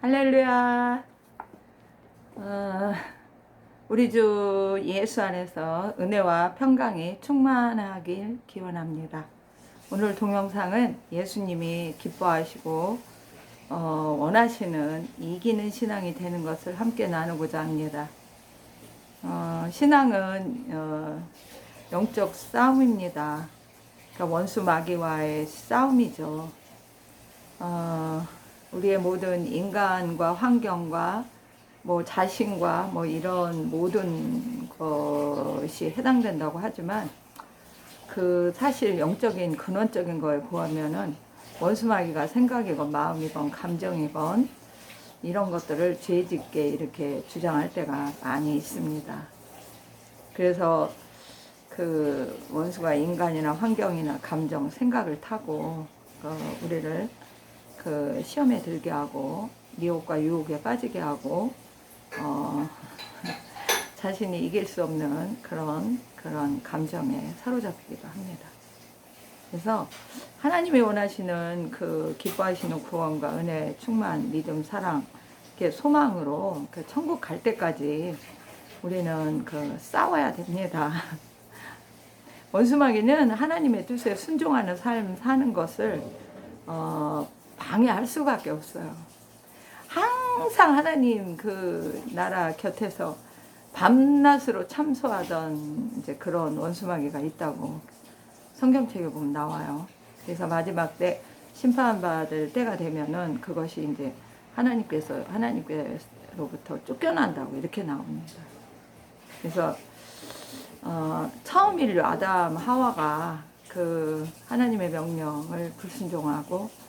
할렐루야. 우리 주 예수 안에서 은혜와 평강이 충만하길 기원합니다. 오늘 동영상은 예수님이 기뻐하시고 원하시는 이기는 신앙이 되는 것을 함께 나누고자 합니다. 신앙은 영적 싸움입니다. 그러니까 원수 마귀와의 싸움이죠. 우리의 모든 인간과 환경과 뭐 자신과 뭐 이런 모든 것이 해당된다고 하지만 그 사실 영적인 근원적인 거에 보면은 원수마귀가 생각이건 마음이건 감정이건 이런 것들을 죄짓게 이렇게 주장할 때가 많이 있습니다. 그래서 그 원수가 인간이나 환경이나 감정, 생각을 타고 우리를 그 시험에 들게 하고 미혹과 유혹에 빠지게 하고 자신이 이길 수 없는 그런 감정에 사로잡히기도 합니다. 그래서 하나님이 원하시는 그 기뻐하시는 구원과 은혜, 충만, 믿음, 사랑, 소망으로 그 천국 갈 때까지 우리는 그 싸워야 됩니다. 원수마귀는 하나님의 뜻에 순종하는 삶 사는 것을 방해할 수밖에 없어요. 항상 하나님 그 나라 곁에서 밤낮으로 참소하던 이제 그런 원수마귀가 있다고 성경책에 보면 나와요. 그래서 마지막 때 심판받을 때가 되면은 그것이 이제 하나님께로부터 쫓겨난다고 이렇게 나옵니다. 그래서 처음 인류 아담 하와가 그 하나님의 명령을 불순종하고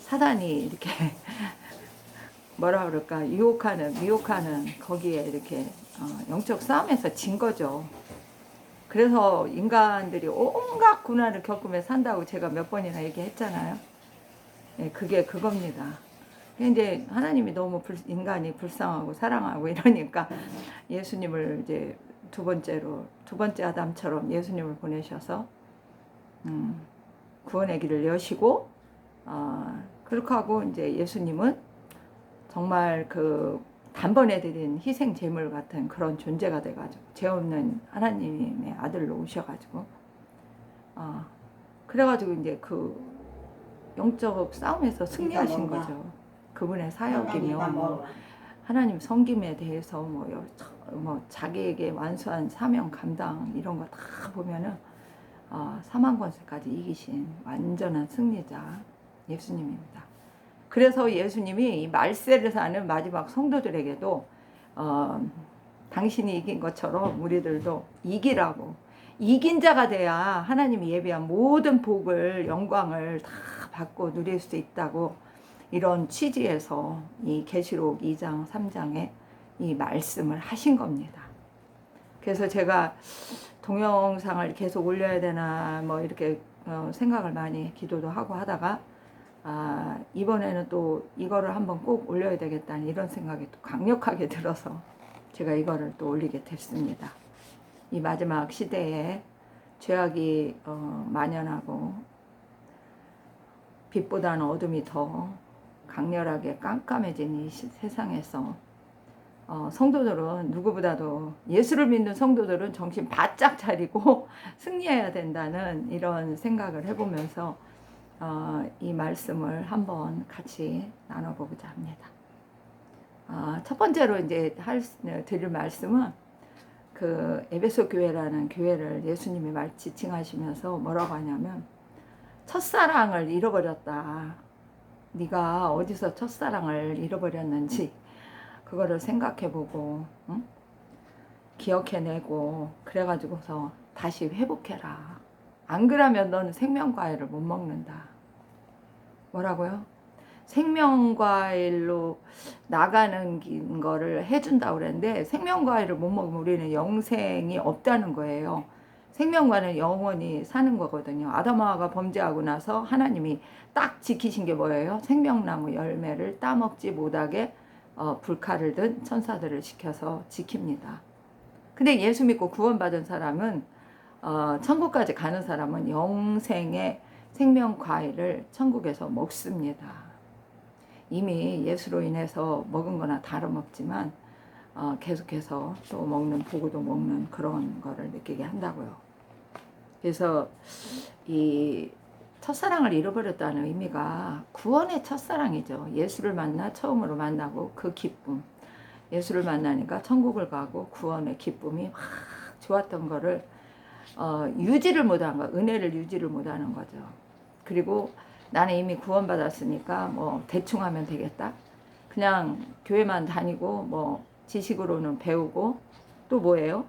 사단이 이렇게 뭐라 그럴까 미혹하는 거기에 이렇게 영적 싸움에서 진 거죠. 그래서 인간들이 온갖 고난을 겪으며 산다고 제가 몇 번이나 얘기했잖아요. 예, 그게 그겁니다. 근데 하나님이 너무 인간이 불쌍하고 사랑하고 이러니까 예수님을 이제 두 번째 아담처럼 예수님을 보내셔서 구원의 길을 여시고 그렇게 하고 이제 예수님은 정말 그 단번에 드린 희생 제물 같은 그런 존재가 돼가지고 죄 없는 하나님의 아들로 오셔가지고 그래가지고 이제 그 영적 싸움에서 승리하신 거죠. 그분의 사역이며 하나님 섬김에 대해서 뭐 자기에게 완수한 사명 감당 이런 거 다 보면은 사망 권세까지 이기신 완전한 승리자 예수님입니다. 그래서 예수님이 이 말세를 사는 마지막 성도들에게도 당신이 이긴 것처럼 우리들도 이기라고, 이긴 자가 돼야 하나님이 예비한 모든 복을 영광을 다 받고 누릴 수 있다고 이런 취지에서 이 계시록 2장 3장에 이 말씀을 하신 겁니다. 그래서 제가 동영상을 계속 올려야 되나 뭐 이렇게 생각을 많이 기도도 하고 하다가 이번에는 또 이거를 한번 꼭 올려야 되겠다는 이런 생각이 또 강력하게 들어서 제가 이거를 또 올리게 됐습니다. 이 마지막 시대에 죄악이 만연하고 빛보다는 어둠이 더 강렬하게 깜깜해진 이 세상에서 성도들은 누구보다도 예수를 믿는 성도들은 정신 바짝 차리고 승리해야 된다는 이런 생각을 해보면서 이 말씀을 한번 같이 나눠보고자 합니다. 첫 번째로 이제 드릴 말씀은 그 에베소 교회라는 교회를 예수님이 지칭하시면서 뭐라고 하냐면 첫사랑을 잃어버렸다. 네가 어디서 첫사랑을 잃어버렸는지 그거를 생각해보고 기억해내고 그래가지고서 다시 회복해라. 안 그러면 너는 생명과일을 못 먹는다. 뭐라고요? 생명과일로 나가는 거를 해준다고 그랬는데 생명과일을 못 먹으면 우리는 영생이 없다는 거예요. 생명과는 영원히 사는 거거든요. 아담하와가 범죄하고 나서 하나님이 딱 지키신 게 뭐예요? 생명나무 열매를 따먹지 못하게 불칼을 든 천사들을 시켜서 지킵니다. 근데 예수 믿고 구원받은 사람은 천국까지 가는 사람은 영생의 생명 과일을 천국에서 먹습니다. 이미 예수로 인해서 먹은 거나 다름없지만 계속해서 또 먹는, 보고도 먹는 그런 거를 느끼게 한다고요. 그래서 이 첫사랑을 잃어버렸다는 의미가 구원의 첫사랑이죠. 예수를 만나 처음으로 만나고 그 기쁨, 예수를 만나니까 천국을 가고 구원의 기쁨이 확 좋았던 거를 유지를 못한 거, 은혜를 유지를 못하는 거죠. 그리고 나는 이미 구원받았으니까 뭐 대충 하면 되겠다. 그냥 교회만 다니고 뭐 지식으로는 배우고 또 뭐예요?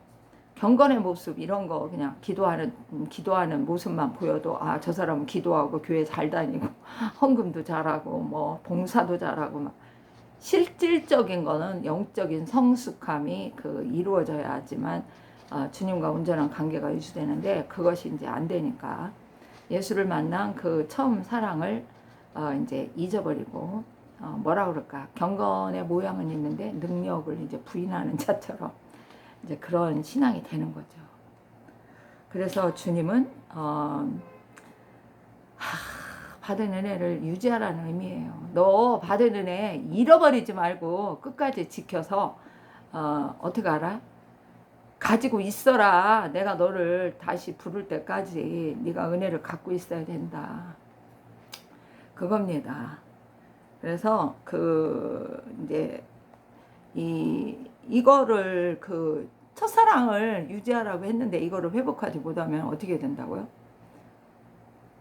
경건의 모습 이런 거 그냥 기도하는 모습만 보여도 저 사람은 기도하고 교회 잘 다니고 헌금도 잘하고 뭐 봉사도 잘하고 막 실질적인 거는 영적인 성숙함이 이루어져야 하지만 주님과 온전한 관계가 유지되는데 그것이 이제 안 되니까 예수를 만난 그 처음 사랑을 이제 잊어버리고 뭐라 그럴까, 경건의 모양은 있는데 능력을 이제 부인하는 자처럼 이제 그런 신앙이 되는 거죠. 그래서 주님은 받은 은혜를 유지하라는 의미예요. 너 받은 은혜 잃어버리지 말고 끝까지 지켜서 어떻게 알아? 가지고 있어라. 내가 너를 다시 부를 때까지 네가 은혜를 갖고 있어야 된다. 그겁니다. 그래서 이제 이거를 첫사랑을 유지하라고 했는데 이거를 회복하지 못하면 어떻게 된다고요?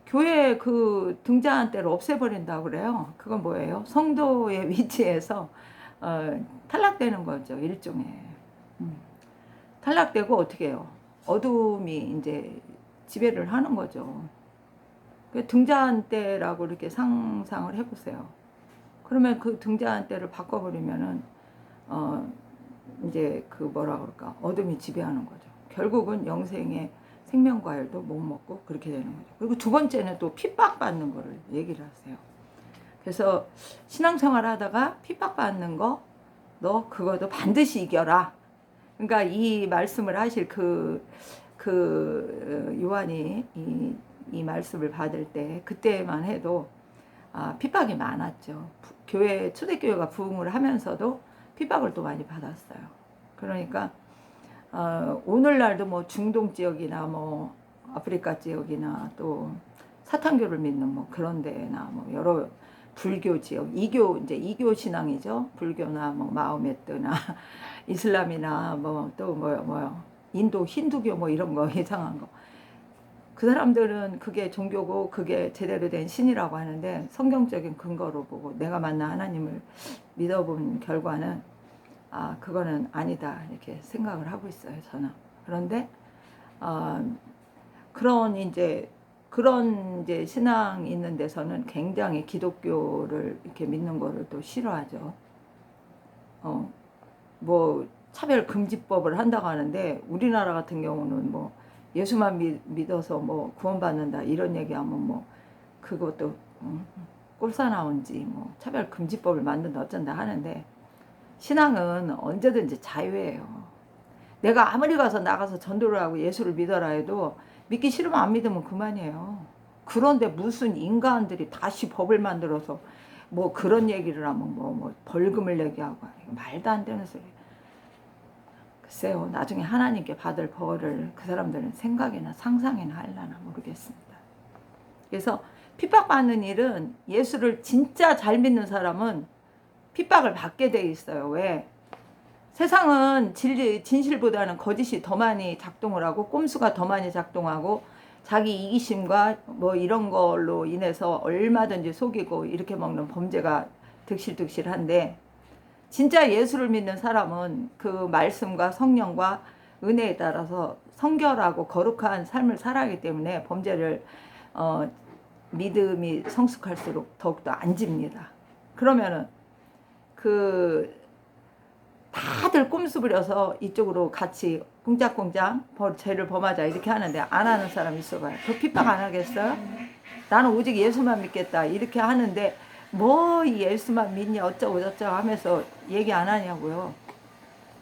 교회 등잔 대를 없애버린다고 그래요. 그건 뭐예요? 성도의 위치에서 탈락되는 거죠. 일종의. 탈락되고 어떻게 해요? 어둠이 이제 지배를 하는 거죠. 등잔대라고 이렇게 상상을 해보세요. 그러면 그 등잔대를 바꿔버리면은 이제 뭐라 그럴까, 어둠이 지배하는 거죠. 결국은 영생의 생명과일도 못 먹고 그렇게 되는 거죠. 그리고 두 번째는 또 핍박받는 거를 얘기를 하세요. 그래서 신앙생활 하다가 핍박받는 거, 너 그거도 반드시 이겨라. 그러니까 이 말씀을 하실 요한이 이 말씀을 받을 때 그때만 해도 핍박이 많았죠. 초대교회가 부흥을 하면서도 핍박을 또 많이 받았어요. 그러니까 오늘날도 뭐 중동 지역이나 뭐 아프리카 지역이나 또 사탄교를 믿는 뭐 그런 데나 뭐 여러 불교 지역, 이교 신앙이죠. 불교나 뭐 마호메트나 이슬람이나 뭐 또 뭐요 인도 힌두교 뭐 이런 거 이상한 거. 그 사람들은 그게 종교고 그게 제대로 된 신이라고 하는데 성경적인 근거로 보고 내가 만난 하나님을 믿어본 결과는 그거는 아니다 이렇게 생각을 하고 있어요, 저는. 그런데 그런 이제 신앙이 있는 데서는 굉장히 기독교를 이렇게 믿는 거를 또 싫어하죠. 뭐 차별 금지법을 한다고 하는데 우리나라 같은 경우는 뭐 예수만 믿어서 뭐 구원받는다 이런 얘기하면 뭐 그것도 꼴사 나온지 뭐 차별 금지법을 만든다 어쩐다 하는데 신앙은 언제든지 자유예요. 내가 아무리 나가서 전도를 하고 예수를 믿어라 해도 믿기 싫으면 안 믿으면 그만이에요. 그런데 무슨 인간들이 다시 법을 만들어서 뭐 그런 얘기를 하면 뭐 벌금을 내게 하고 말도 안 되는 소리. 글쎄요, 나중에 하나님께 받을 벌을 그 사람들은 생각이나 상상이나 하려나 모르겠습니다. 그래서 핍박받는 일은 예수를 진짜 잘 믿는 사람은 핍박을 받게 돼 있어요. 왜? 세상은 진실보다는 거짓이 더 많이 작동을 하고 꼼수가 더 많이 작동하고 자기 이기심과 뭐 이런 걸로 인해서 얼마든지 속이고 이렇게 먹는 범죄가 득실득실한데 진짜 예수를 믿는 사람은 그 말씀과 성령과 은혜에 따라서 성결하고 거룩한 삶을 살아가기 때문에 범죄를 믿음이 성숙할수록 더욱더 안 집니다. 그러면은 다들 꼼수 부려서 이쪽으로 같이 꿍짝꿍짝 죄를 범하자 이렇게 하는데 안 하는 사람 있어봐요. 그 핍박 안 하겠어요? 나는 오직 예수만 믿겠다 이렇게 하는데 뭐 예수만 믿냐 어쩌고 저쩌고 하면서 얘기 안 하냐고요.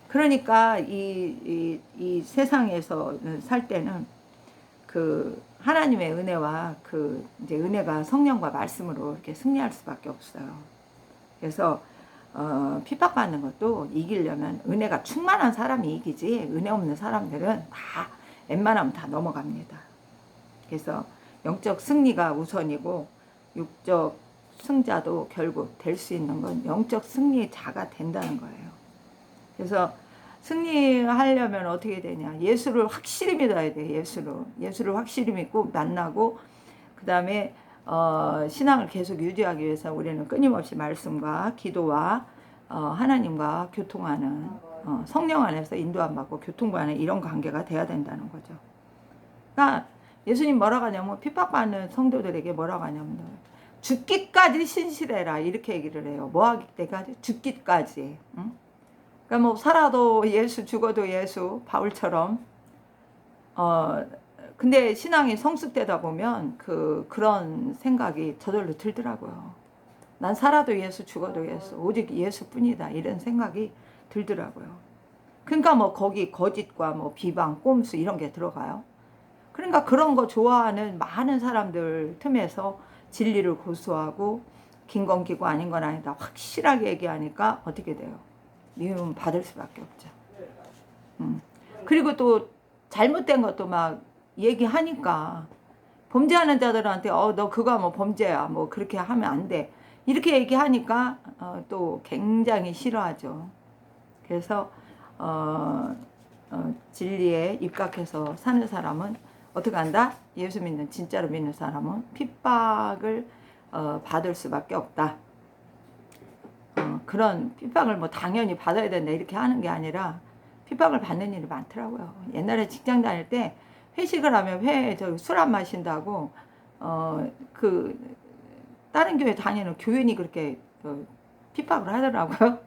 그러니까 이 세상에서 살 때는 하나님의 은혜와 이제 은혜가 성령과 말씀으로 이렇게 승리할 수밖에 없어요. 그래서 핍박받는 것도 이기려면 은혜가 충만한 사람이 이기지, 은혜 없는 사람들은 다 웬만하면 다 넘어갑니다. 그래서 영적 승리가 우선이고 육적 승자도 결국 될 수 있는 건 영적 승리자가 된다는 거예요. 그래서 승리하려면 어떻게 되냐, 예수를 확실히 믿어야 돼. 예수를 확실히 믿고 만나고, 그 다음에 신앙을 계속 유지하기 위해서 우리는 끊임없이 말씀과 기도와 하나님과 교통하는, 성령 안에서 인도함 받고 교통하는 이런 관계가 돼야 된다는 거죠. 그러니까 예수님 뭐라고 하냐면, 핍박받는 성도들에게 뭐라고 하냐면 죽기까지 신실해라, 이렇게 얘기를 해요. 뭐 하기 때까지? 죽기까지. 응? 그러니까 뭐 살아도 예수, 죽어도 예수, 바울처럼. 근데 신앙이 성숙되다 보면 그런 생각이 저절로 들더라고요. 난 살아도 예수, 죽어도 예수, 오직 예수뿐이다, 이런 생각이 들더라고요. 그러니까 뭐 거기 거짓과 뭐 비방, 꼼수 이런 게 들어가요. 그러니까 그런 거 좋아하는 많은 사람들 틈에서 진리를 고수하고 긴 건 기고 아닌 건 아니다 확실하게 얘기하니까 어떻게 돼요? 미움 받을 수밖에 없죠. 그리고 또 잘못된 것도 막 얘기하니까, 범죄하는 자들한테 너 그거 뭐 범죄야, 뭐 그렇게 하면 안 돼, 이렇게 얘기하니까 또 굉장히 싫어하죠. 그래서 진리에 입각해서 사는 사람은 어떻게 한다? 예수 믿는, 진짜로 믿는 사람은 핍박을 받을 수밖에 없다. 그런 핍박을 뭐 당연히 받아야 된다 이렇게 하는 게 아니라 핍박을 받는 일이 많더라고요. 옛날에 직장 다닐 때 회식을 하면 술 안 마신다고 그 다른 교회 다니는 교인이 그렇게 핍박을 하더라고요.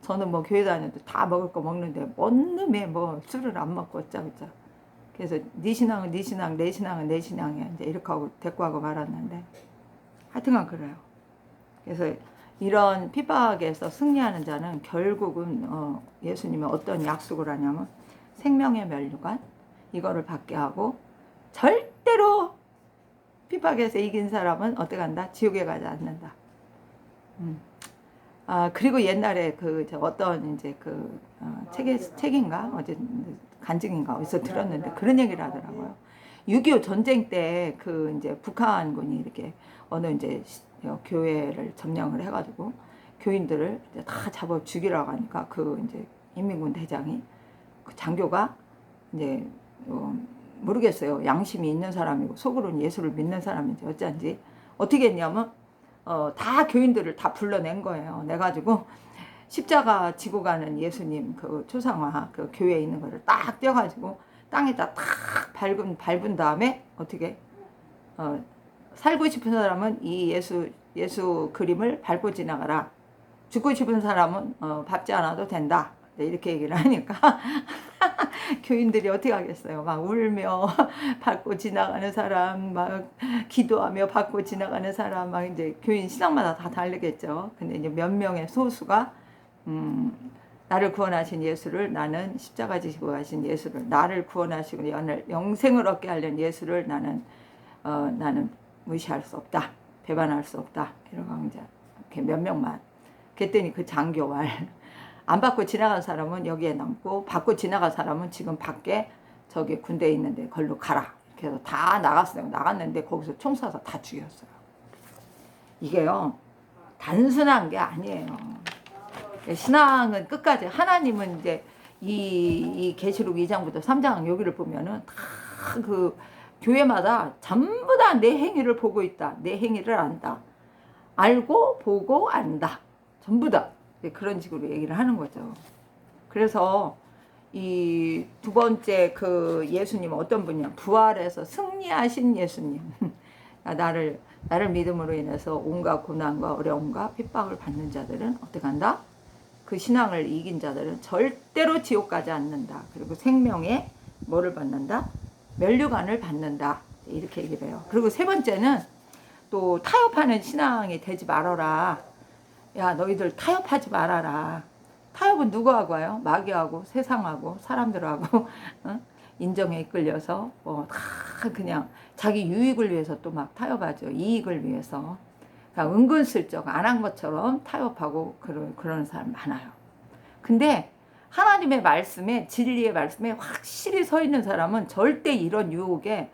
저는 뭐 교회 다녀도 다 먹을 거 먹는데 뭔 놈에 뭐 술을 안 먹고 어쩌고저쩌. 그래서 네 신앙은 네 신앙, 내 신앙은 내 신앙이야, 이제 이렇게 하고 대꾸하고 말았는데, 하여튼간 그래요. 그래서 이런 핍박에서 승리하는 자는 결국은 예수님이 어떤 약속을 하냐면 생명의 면류관 이거를 받게 하고, 절대로 핍박에서 이긴 사람은 어떻게 한다? 지옥에 가지 않는다. 그리고 옛날에 어떤 이제 책인가 어제 간증인가 어디서 들었는데 그런 얘기를 하더라고요. 6.25 전쟁 때 이제 북한군이 이렇게 어느 이제 교회를 점령을 해가지고 교인들을 이제 다 잡아 죽이라고 하니까 이제 인민군 대장이 장교가 이제 모르겠어요. 양심이 있는 사람이고 속으로는 예수를 믿는 사람인지 어쩐지 어떻게 했냐면 다 교인들을 다 불러낸 거예요. 내가지고 십자가 지고 가는 예수님 초상화 교회에 있는 거를 딱 떼어가지고 땅에다 탁 밟은 다음에 어떻게 살고 싶은 사람은 이 예수 그림을 밟고 지나가라. 죽고 싶은 사람은 밟지 않아도 된다. 이렇게 얘기를 하니까 교인들이 어떻게 하겠어요? 막 울며 밟고 지나가는 사람, 막 기도하며 밟고 지나가는 사람, 막 이제 교인 신앙마다 다 다르겠죠. 근데 이제 몇 명의 소수가 나를 구원하신 예수를, 나는 십자가 지시고 가신 예수를, 나를 구원하시고 영생을 얻게 하려는 예수를 나는 무시할 수 없다, 배반할 수 없다, 이러고 이제 이렇게 몇 명만. 그랬더니 그 장교말 안 받고 지나간 사람은 여기에 남고 받고 지나간 사람은 지금 밖에 저기 군대에 있는데 걸로 가라. 이렇게 해서 다 나갔어요. 나갔는데 거기서 총 쏴서 다 죽였어요. 이게요 단순한 게 아니에요. 신앙은 끝까지, 하나님은 이제 이 계시록 2장부터 3장 여기를 보면은 다 교회마다 전부 다 내 행위를 보고 있다. 내 행위를 안다. 알고 보고 안다. 전부 다 그런 식으로 얘기를 하는 거죠. 그래서 이 두 번째 예수님은 어떤 분이냐? 부활해서 승리하신 예수님. 나를 믿음으로 인해서 온갖 고난과 어려움과 핍박을 받는 자들은 어떻게 한다? 그 신앙을 이긴 자들은 절대로 지옥 가지 않는다. 그리고 생명의 뭐를 받는다? 면류관을 받는다. 이렇게 얘기를 해요. 그리고 세 번째는 또 타협하는 신앙이 되지 말아라. 야, 너희들 타협하지 말아라. 타협은 누구하고 와요? 마귀하고 세상하고 사람들하고 인정에 이끌려서 다 그냥 자기 유익을 위해서 또 막 타협하죠. 이익을 위해서. 그냥 은근슬쩍 안 한 것처럼 타협하고 그런 사람 많아요. 근데 하나님의 말씀에, 진리의 말씀에 확실히 서 있는 사람은 절대 이런 유혹에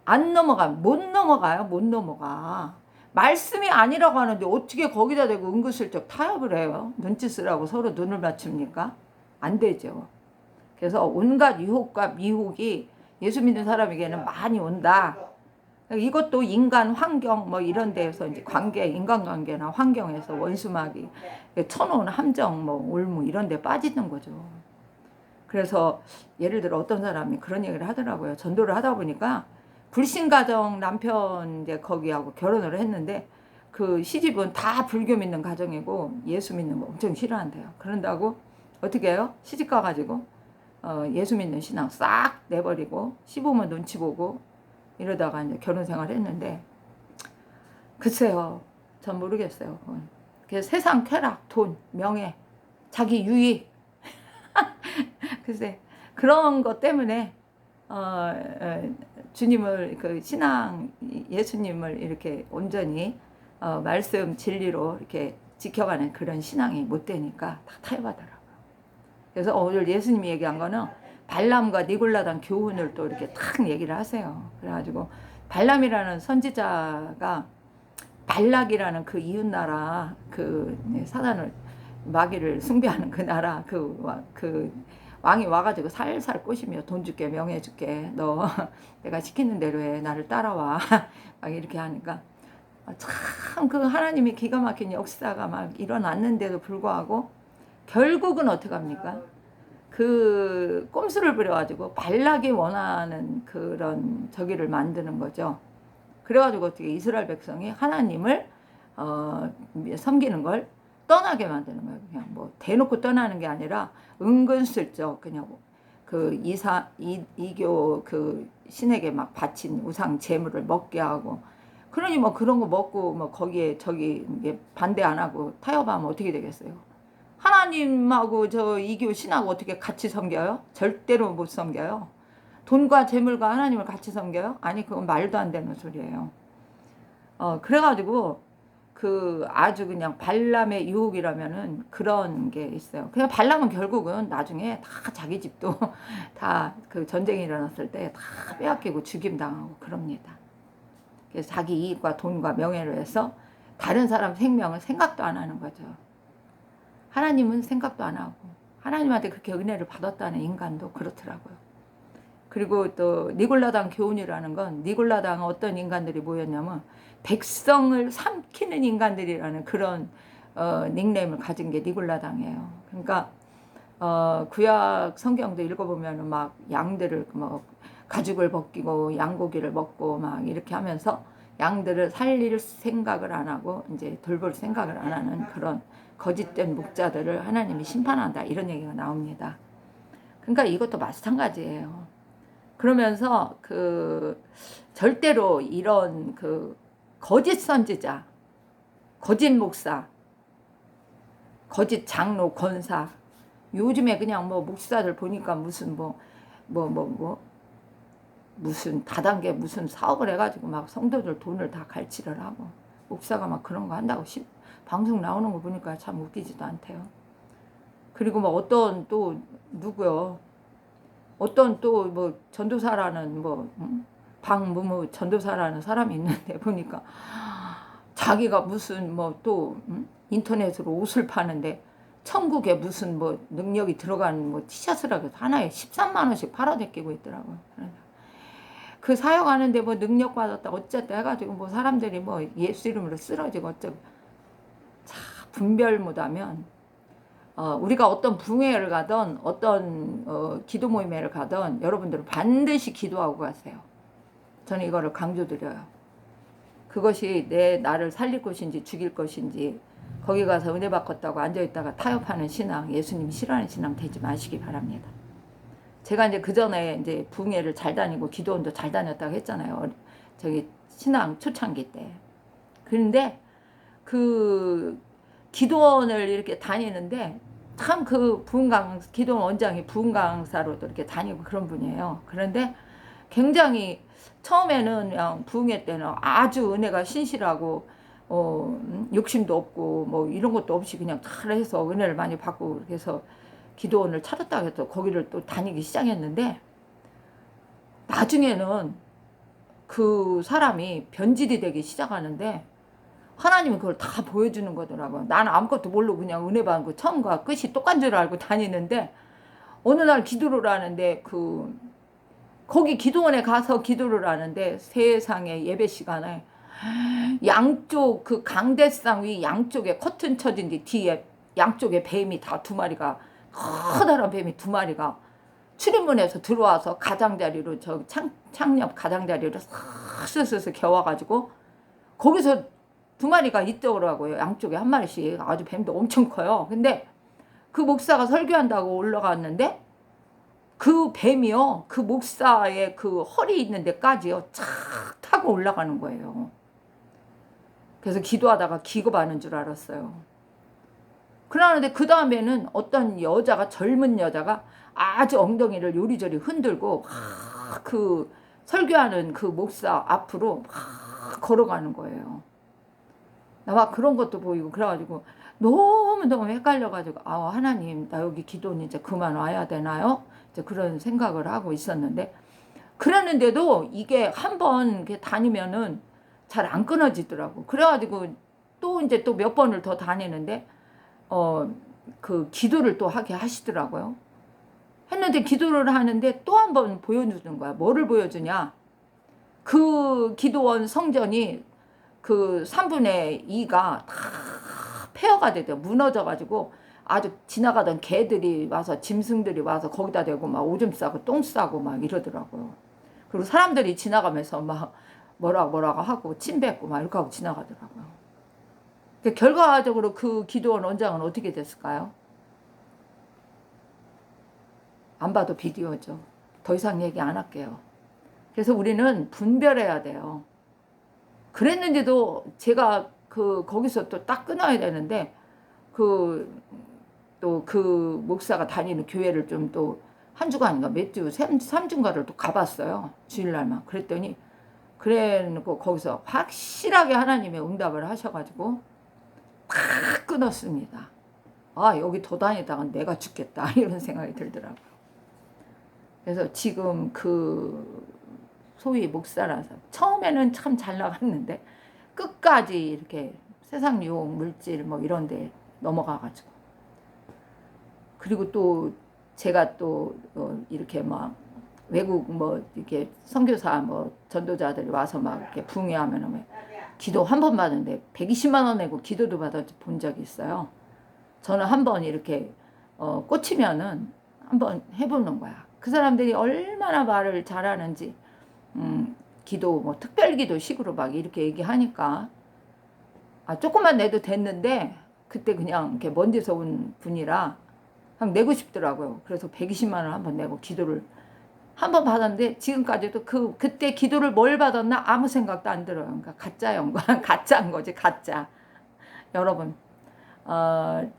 안 넘어가. 못 넘어가요. 못 넘어가. 말씀이 아니라고 하는데 어떻게 거기다 대고 은근슬쩍 타협을 해요? 눈치 쓰라고 서로 눈을 맞춥니까? 안 되죠. 그래서 온갖 유혹과 미혹이 예수 믿는 사람에게는 많이 온다. 이것도 인간 환경 뭐 이런 데에서 이제 관계, 인간관계나 환경에서 원수마귀 쳐놓은 함정 뭐 올무 이런 데 빠지는 거죠. 그래서 예를 들어 어떤 사람이 그런 얘기를 하더라고요. 전도를 하다 보니까 불신가정 남편 이제 거기하고 결혼을 했는데 그 시집은 다 불교 믿는 가정이고 예수 믿는 거 엄청 싫어한대요. 그런다고 어떻게 해요? 시집 가가지고 예수 믿는 신앙 싹 내버리고 시부모 눈치 보고 이러다가 이제 결혼 생활을 했는데 글쎄요. 전 모르겠어요. 그래서 세상 쾌락, 돈, 명예, 자기 유익 글쎄 그런 것 때문에 주님을 그 신앙 예수님을 이렇게 온전히 말씀 진리로 이렇게 지켜가는 그런 신앙이 못 되니까 다 타협하더라고요. 그래서 오늘 예수님이 얘기한 거는 발람과 니골라당 교훈을 또 이렇게 탁 얘기를 하세요. 그래가지고 발람이라는 선지자가 발락이라는 그 이웃나라 그 사단을 마귀를 숭배하는 그 나라 그 왕이 와가지고 살살 꼬시며 돈 줄게 명예 줄게 너 내가 시키는 대로 해 나를 따라와 막 이렇게 하니까 참 그 하나님의 기가 막힌 역사가 막 일어났는데도 불구하고 결국은 어떻게 합니까? 그 꼼수를 부려가지고 발락이 원하는 그런 저기를 만드는 거죠. 그래가지고 어떻게 이스라엘 백성이 하나님을 섬기는 걸 떠나게 만드는 거예요. 그냥 뭐 대놓고 떠나는 게 아니라 은근슬쩍 그냥 그 이교 그 신에게 막 바친 우상 제물을 먹게 하고 그러니 뭐 그런 거 먹고 뭐 거기에 저기 반대 안 하고 타협하면 어떻게 되겠어요? 하나님하고 저 이교 신하고 어떻게 같이 섬겨요? 절대로 못 섬겨요. 돈과 재물과 하나님을 같이 섬겨요? 아니 그건 말도 안 되는 소리예요. 그래가지고 그 아주 그냥 발람의 유혹이라면은 그런 게 있어요. 그냥 발람은 결국은 나중에 다 자기 집도 다 그 전쟁이 일어났을 때 다 빼앗기고 죽임당하고 그럽니다. 그래서 자기 이익과 돈과 명예를 해서 다른 사람 생명을 생각도 안 하는 거죠. 하나님은 생각도 안 하고 하나님한테 그렇게 은혜를 받았다는 인간도 그렇더라고요. 그리고 또 니골라당 교훈이라는 건 니골라당 어떤 인간들이 모였냐면 백성을 삼키는 인간들이라는 그런 닉네임을 가진 게 니골라당이에요. 그러니까 구약 성경도 읽어보면 막 양들을 뭐 가죽을 벗기고 양고기를 먹고 막 이렇게 하면서 양들을 살릴 생각을 안 하고 이제 돌볼 생각을 안 하는 그런 거짓된 목자들을 하나님이 심판한다 이런 얘기가 나옵니다. 그러니까 이것도 마찬가지예요. 그러면서 그 절대로 이런 그 거짓 선지자, 거짓 목사, 거짓 장로, 권사 요즘에 그냥 뭐 목사들 보니까 무슨 무슨 다단계 무슨 사업을 해가지고 막 성도들 돈을 다 갈취를 하고 목사가 막 그런 거 한다고 방송 나오는 거 보니까 참 웃기지도 않대요. 그리고 뭐 어떤 또 누구요? 어떤 또 뭐 전도사라는 뭐 방무무 전도사라는 사람이 있는데 보니까 자기가 무슨 뭐 또 인터넷으로 옷을 파는데 천국에 무슨 뭐 능력이 들어간 뭐 티셔츠라고 해서 하나에 13만 원씩 팔아대끼고 있더라고요. 그 사역하는데 뭐 능력 받았다 어쨌다 해가지고 뭐 사람들이 뭐 예수 이름으로 쓰러지고 어쩌고 자 분별못하면 우리가 어떤 붕회를 가든 어떤 기도 모임회를 가든 여러분들은 반드시 기도하고 가세요. 저는 이거를 강조드려요. 그것이 나를 살릴 것인지 죽일 것인지 거기 가서 은혜 받았다고 앉아있다가 타협하는 신앙, 예수님이 싫어하는 신앙 되지 마시기 바랍니다. 제가 이제 그 전에 이제 붕회를 잘 다니고 기도원도 잘 다녔다고 했잖아요. 저기 신앙 초창기 때. 그런데 그 기도원을 이렇게 다니는데 참 그 기도원 원장이 부흥 강사로도 이렇게 다니고 그런 분이에요. 그런데 굉장히 처음에는 그냥 부흥회 때는 아주 은혜가 신실하고 욕심도 없고 뭐 이런 것도 없이 그냥 잘해서 은혜를 많이 받고 그렇게 해서 기도원을 차렸다고 해서 거기를 또 다니기 시작했는데, 나중에는 그 사람이 변질이 되기 시작하는데 하나님이 그걸 다 보여주는 거더라고요. 나는 아무것도 모르고 그냥 은혜 받고 처음과 끝이 똑같은 줄 알고 다니는데, 어느 날 기도를 하는데 거기 기도원에 가서 기도를 하는데 세상에 예배 시간에 양쪽 그 강대상 위 양쪽에 커튼 쳐진 뒤 뒤에 양쪽에 뱀이 다 두 마리가, 커다란 뱀이 두 마리가 출입문에서 들어와서 가장자리로 저 창옆 가장자리로 스스스 겨와가지고 거기서 두 마리가 있더라고요. 양쪽에 한 마리씩. 아주 뱀도 엄청 커요. 근데 그 목사가 설교한다고 올라갔는데 그 뱀이요, 그 목사의 그 허리 있는 데까지요 착 타고 올라가는 거예요. 그래서 기도하다가 기겁하는 줄 알았어요. 그러는데 그 다음에는 어떤 여자가, 젊은 여자가 아주 엉덩이를 요리조리 흔들고 그 설교하는 그 목사 앞으로 걸어가는 거예요. 나 막 그런 것도 보이고 그래가지고 너무너무 헷갈려가지고, 아, 하나님, 나 여기 기도는 이제 그만 와야 되나요? 이제 그런 생각을 하고 있었는데, 그랬는데도 이게 한번 다니면은 잘 안 끊어지더라고. 그래가지고 또 이제 또 몇 번을 더 다니는데 그 기도를 또 하게 하시더라고요. 했는데 기도를 하는데 또 한 번 보여주는 거야. 뭐를 보여주냐? 그 기도원 성전이 그 3분의 2가 다 폐허가 되죠. 무너져가지고 아주 지나가던 개들이 와서, 짐승들이 와서 거기다 대고 막 오줌 싸고 똥 싸고 막 이러더라고요. 그리고 사람들이 지나가면서 막 뭐라고 하고 침 뱉고 막 이렇게 하고 지나가더라고요. 결과적으로 그 기도원 원장은 어떻게 됐을까요? 안 봐도 비디오죠. 더 이상 얘기 안 할게요. 그래서 우리는 분별해야 돼요. 그랬는데도 제가 거기서 또 딱 끊어야 되는데, 또 그 목사가 다니는 교회를 좀 또 한 주간인가 몇 주, 3주인가를 또 가봤어요. 주일날만. 그랬더니, 그래놓고 거기서 확실하게 하나님의 응답을 하셔가지고 팍 끊었습니다. 아, 여기 더 다니다가 내가 죽겠다 이런 생각이 들더라고요. 그래서 지금 그 소위 목사라서 처음에는 참 잘 나갔는데 끝까지 이렇게 세상 유혹, 물질 뭐 이런 데 넘어가가지고, 그리고 또 제가 또 이렇게 막 외국 뭐 이렇게 선교사 뭐 전도자들이 와서 막 이렇게 붕해하면 기도 한 번 받는데 120만 원 내고 기도도 받아 본 적이 있어요. 저는 한 번 이렇게 꽂히면은 한번 해보는 거야. 그 사람들이 얼마나 말을 잘하는지, 기도 뭐 특별기도 식으로 막 이렇게 얘기하니까 조금만 내도 됐는데, 그때 그냥 이렇게 먼 데서 온 분이라 그냥 내고 싶더라고요. 그래서 120만 원 한번 내고 기도를 한 번 받았는데, 지금까지도 그때 기도를 뭘 받았나 아무 생각도 안 들어요. 그러니까 가짜 영광, 가짜인 거지, 가짜. 여러분,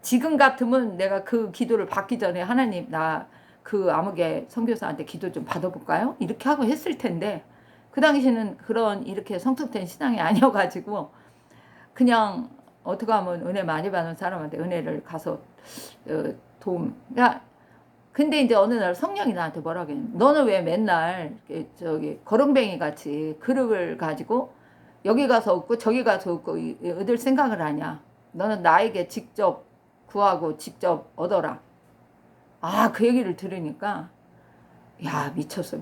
지금 같으면 내가 그 기도를 받기 전에 하나님, 나 그 아무개 선교사한테 기도 좀 받아볼까요? 이렇게 하고 했을 텐데, 그 당시에는 그런 이렇게 성숙된 신앙이 아니어가지고 그냥 어떻게 하면 은혜 많이 받는 사람한테 은혜를 가서 도움. 그러니까 근데 이제 어느 날 성령이 나한테 뭐라고 했냐면, 너는 왜 맨날 저기 거렁뱅이 같이 그릇을 가지고 여기 가서 얻고 저기 가서 얻고 얻을 생각을 하냐? 너는 나에게 직접 구하고 직접 얻어라. 그 얘기를 들으니까, 야, 미쳤어.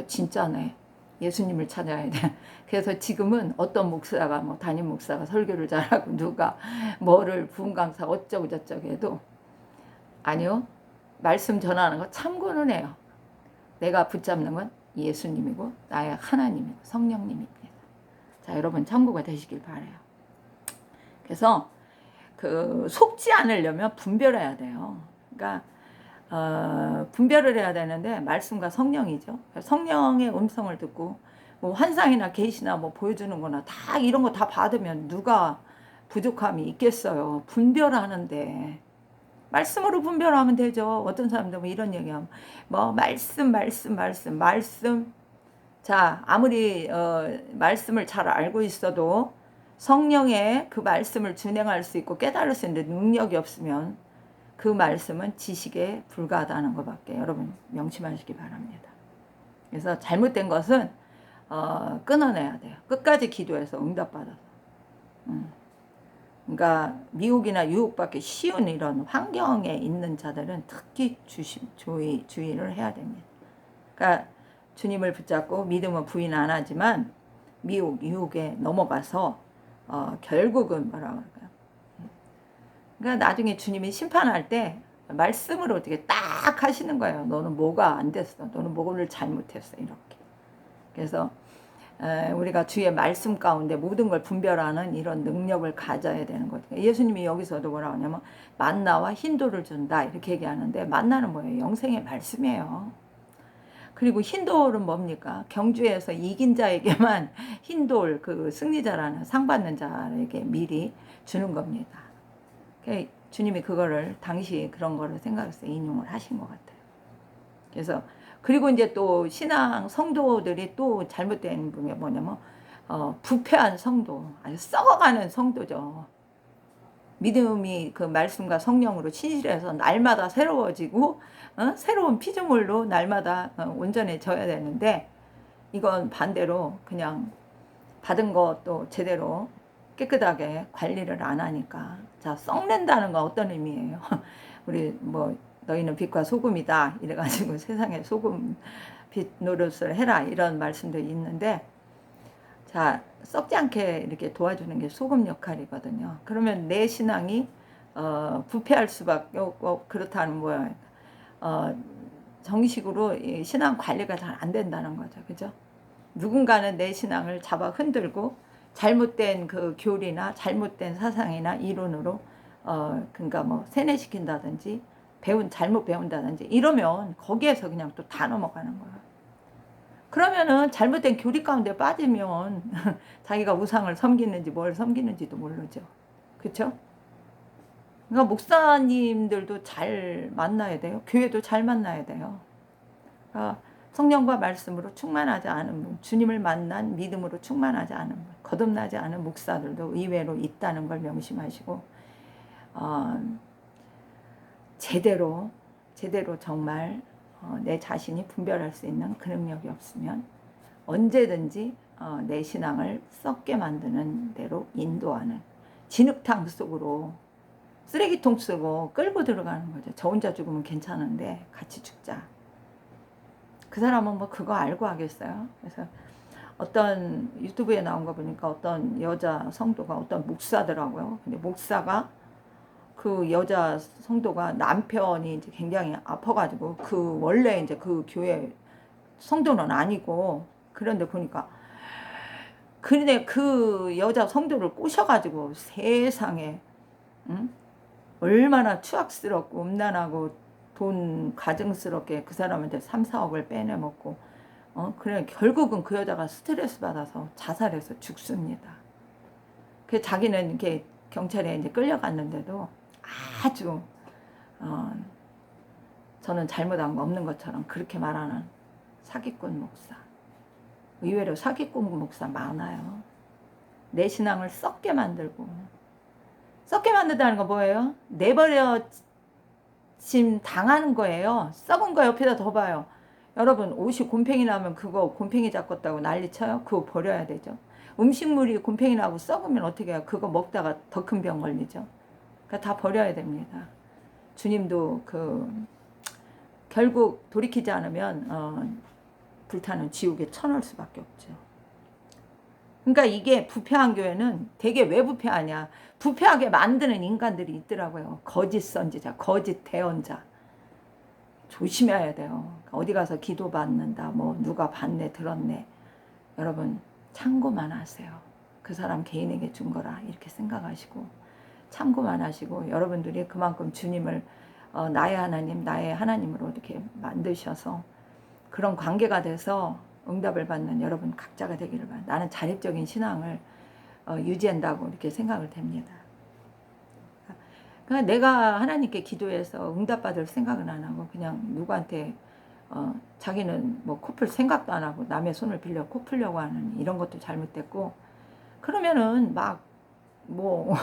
진짜네. 예수님을 찾아야 돼. 그래서 지금은 어떤 목사가, 뭐 담임 목사가 설교를 잘하고 누가 뭐를 부흥 강사 어쩌고 저쩌고 해도, 아니요, 말씀 전하는 거 참고는 해요. 내가 붙잡는 건 예수님이고 나의 하나님이고 성령님입니다. 자, 여러분 참고가 되시길 바라요. 그래서 속지 않으려면 분별해야 돼요. 그러니까 분별을 해야 되는데, 말씀과 성령이죠. 성령의 음성을 듣고 뭐 환상이나 계시나 뭐 보여주는 거나 다 이런 거 다 받으면 누가 부족함이 있겠어요. 분별하는데 말씀으로 분별하면 되죠. 어떤 사람들 뭐 이런 얘기하면 뭐 말씀. 자, 아무리 말씀을 잘 알고 있어도 성령의 그 말씀을 준행할 수 있고 깨달을 수 있는 능력이 없으면 그 말씀은 지식에 불과하다는 것밖에 여러분 명심하시기 바랍니다. 그래서 잘못된 것은 끊어내야 돼요. 끝까지 기도해서 응답받아서. 그러니까 미혹이나 유혹받기 쉬운 이런 환경에 있는 자들은 특히 주의를 해야 됩니다. 그러니까 주님을 붙잡고 믿음은 부인 안 하지만 미혹, 유혹에 넘어가서 결국은 뭐라 그럴까요? 그러니까 나중에 주님이 심판할 때 말씀으로 어떻게 딱 하시는 거예요. 너는 뭐가 안 됐어. 너는 뭐를 잘못했어. 이렇게. 그래서 우리가 주의 말씀 가운데 모든 걸 분별하는 이런 능력을 가져야 되는 거죠. 예수님이 여기서도 뭐라고 하냐면 만나와 흰돌을 준다 이렇게 얘기하는데 만나는 뭐예요? 영생의 말씀이에요. 그리고 흰돌은 뭡니까? 경주에서 이긴 자에게만 흰돌 그 승리자라는 상 받는 자에게 미리 주는 겁니다. 주님이 그거를 당시 그런 거를 생각해서 인용을 하신 것 같아요. 그래서 그리고 이제 또 신앙 성도들이 또 잘못된 분이 뭐냐면 부패한 성도, 아주 썩어가는 성도죠. 믿음이 그 말씀과 성령으로 신실해서 날마다 새로워지고 새로운 피조물로 날마다 온전해져야 되는데 이건 반대로 그냥 받은 것도 제대로 깨끗하게 관리를 안 하니까 자 썩낸다는 건 어떤 의미예요? 우리 뭐 너희는 빛과 소금이다 이래가지고 세상에 소금 빛 노릇을 해라 이런 말씀도 있는데 자 썩지 않게 이렇게 도와주는 게 소금 역할이거든요. 그러면 내 신앙이 부패할 수밖에 없고 그렇다는 뭐야 정식으로 신앙 관리가 잘 안 된다는 거죠. 그죠? 누군가는 내 신앙을 잡아 흔들고 잘못된 그 교리나 잘못된 사상이나 이론으로 그러니까 뭐 세뇌시킨다든지 잘못 배운다든지 이러면 거기에서 그냥 또 다 넘어가는 거야. 그러면은 잘못된 교리 가운데 빠지면 자기가 우상을 섬기는지 뭘 섬기는지도 모르죠. 그렇죠? 그러니까 목사님들도 잘 만나야 돼요. 교회도 잘 만나야 돼요. 그러니까 성령과 말씀으로 충만하지 않은 분, 주님을 만난 믿음으로 충만하지 않은 분, 거듭나지 않은 목사들도 의외로 있다는 걸 명심하시고 제대로 정말 내 자신이 분별할 수 있는 그 능력이 없으면 언제든지 내 신앙을 썩게 만드는 대로 인도하는 진흙탕 속으로 쓰레기통 쓰고 끌고 들어가는 거죠. 저 혼자 죽으면 괜찮은데 같이 죽자. 그 사람은 뭐 그거 알고 하겠어요. 그래서 어떤 유튜브에 나온 거 보니까 어떤 여자 성도가 어떤 목사더라고요. 근데 목사가 그 여자 성도가 남편이 이제 굉장히 아파가지고 그 원래 이제 그 교회 성도는 아니고 그런데 보니까 근데 그 여자 성도를 꼬셔가지고 세상에 얼마나 추악스럽고 음란하고 돈 가증스럽게 그 사람한테 3, 4억을 빼내먹고 그래 결국은 그 여자가 스트레스 받아서 자살해서 죽습니다. 그 자기는 이렇게 경찰에 이제 끌려갔는데도 아주 저는 잘못한 거 없는 것처럼 그렇게 말하는 사기꾼 목사. 의외로 사기꾼 목사 많아요. 내 신앙을 썩게 만들고. 썩게 만든다는 거 뭐예요? 내버려짐 당하는 거예요. 썩은 거 옆에다 더 봐요. 여러분 옷이 곰팡이 나면 그거 곰팡이 잡았다고 난리 쳐요? 그거 버려야 되죠. 음식물이 곰팡이 나고 썩으면 어떻게 해요? 그거 먹다가 더 큰 병 걸리죠. 그러니까 다 버려야 됩니다. 주님도 결국 돌이키지 않으면 불타는 지옥에 쳐넣을 수밖에 없죠. 그러니까 이게 부패한 교회는 되게 왜 부패하냐. 부패하게 만드는 인간들이 있더라고요. 거짓 선지자, 거짓 대언자. 조심해야 돼요. 어디 가서 기도 받는다, 뭐 누가 봤네, 들었네. 여러분 참고만 하세요. 그 사람 개인에게 준 거라 이렇게 생각하시고 참고만 하시고 여러분들이 그만큼 주님을 나의 하나님, 나의 하나님으로 이렇게 만드셔서 그런 관계가 돼서 응답을 받는 여러분 각자가 되기를 바랍니다. 나는 자립적인 신앙을 유지한다고 이렇게 생각을 됩니다. 그러니까 내가 하나님께 기도해서 응답받을 생각은 안 하고 그냥 누구한테 자기는 뭐 코풀 생각도 안 하고 남의 손을 빌려 코 풀려고 하는 이런 것도 잘못됐고 그러면은 막 뭐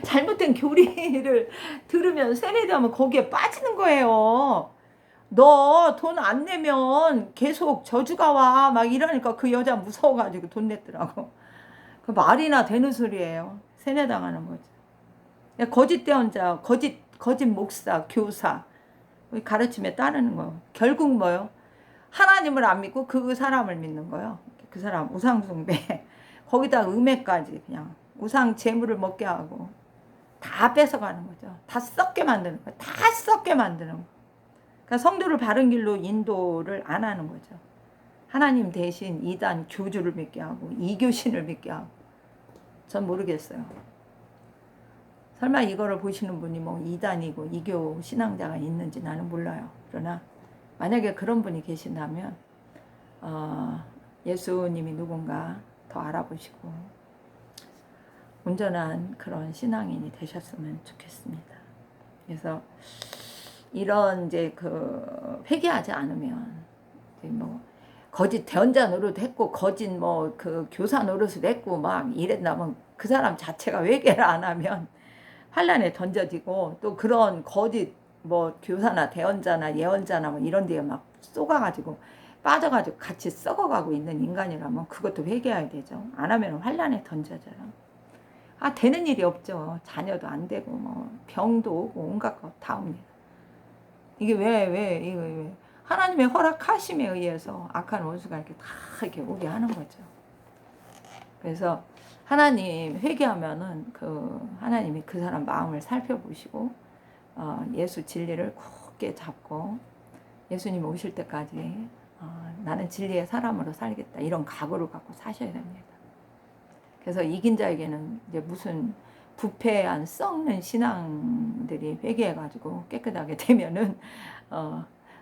잘못된 교리를 들으면 세뇌되면 거기에 빠지는 거예요. 너 돈 안 내면 계속 저주가 와 막 이러니까 그 여자 무서워가지고 돈 냈더라고. 그 말이나 되는 소리예요. 세뇌당하는 거죠. 거짓 대언자, 거짓 목사, 교사 가르침에 따르는 거예요. 결국 뭐요? 하나님을 안 믿고 그 사람을 믿는 거예요. 그 사람 우상 숭배, 거기다 음해까지 그냥 우상 재물을 먹게 하고 다 뺏어가는 거죠. 다 썩게 만드는 거예요. 다 썩게 만드는 거예요. 그러니까 성도를 바른 길로 인도를 안 하는 거죠. 하나님 대신 이단 교주를 믿게 하고 이교신을 믿게 하고. 전 모르겠어요. 설마 이거를 보시는 분이 뭐 이단이고 이교 신앙자가 있는지 나는 몰라요. 그러나 만약에 그런 분이 계신다면 예수님이 누군가 더 알아보시고 온전한 그런 신앙인이 되셨으면 좋겠습니다. 그래서 이런 이제 그 회개하지 않으면 이제 뭐 거짓 대언자 노릇 했고 거짓 뭐 그 교사 노릇을 했고 막 이랬다면 그 사람 자체가 회개를 안 하면 환란에 던져지고 또 그런 거짓 뭐 교사나 대언자나 예언자나 뭐 이런 데에 막 쏘가가지고 빠져가지고 같이 썩어가고 있는 인간이라면 그것도 회개해야 되죠. 안 하면 환란에 던져져요. 되는 일이 없죠. 자녀도 안 되고 뭐 병도 오고 온갖 것 다 옵니다. 이게 왜 하나님의 허락하심에 의해서 악한 원수가 이렇게 다 이렇게 오게 하는 거죠. 그래서 하나님 회개하면은 하나님이 그 사람 마음을 살펴보시고 예수 진리를 굳게 잡고 예수님 오실 때까지 나는 진리의 사람으로 살겠다 이런 각오를 갖고 사셔야 됩니다. 그래서 이긴 자에게는 이제 무슨 부패한 썩는 신앙들이 회개해가지고 깨끗하게 되면은